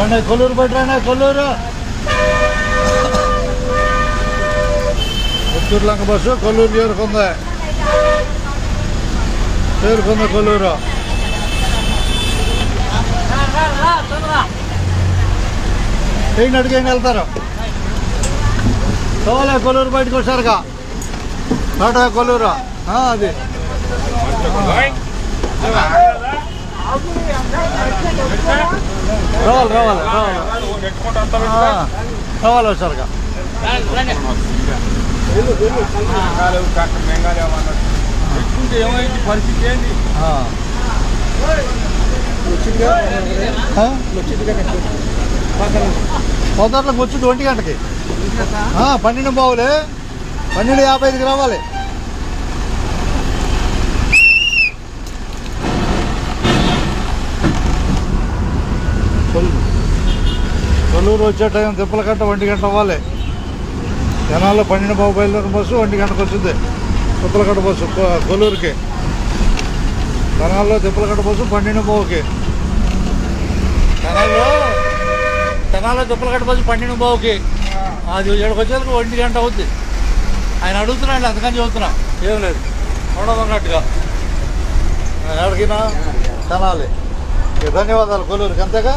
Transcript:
రండి కొల్లూరు పట్టురండి కొల్లూరు పుత్తూరు లంక బస్సు కొల్లూరు చేరుకుంది కొల్లూరు. ఏంటి అడిగేం వెళ్తారు చోలే కొల్లూరు బయటకు వచ్చారుగా టాటా కొల్లూరు అది రావాలి వచ్చారుగా ఏమైంది పరిస్థితి ఏంటి పొద్దుట్లకు వచ్చింది 1 గంటకి 12 బావులే 12:55కి రావాలి. కొల్లూరు వచ్చే టైం తిప్పలకట్ట 1 గంట అవ్వాలి. జనాల్లో 12 బావు బయలుదేరిన బస్సు 1 గంటకు వచ్చింది తిప్పలకట్ట బస్సు కొల్లూరుకి. జనాల్లో తిప్పలకట్ట బస్సు 12 బావుకి. జనాల్లో తిప్పలకట్ట బస్సు 12 బావుకి. అది 7కి వచ్చేందుకు 1 గంట అవుద్ది. ఆయన అడుగుతున్నాడు అందుకని చెబుతున్నా ఏం లేదు ఉండదన్నట్టుగా ఎక్కడికినా తినాలి. ధన్యవాదాలు కొల్లూరుకి అంతేగా.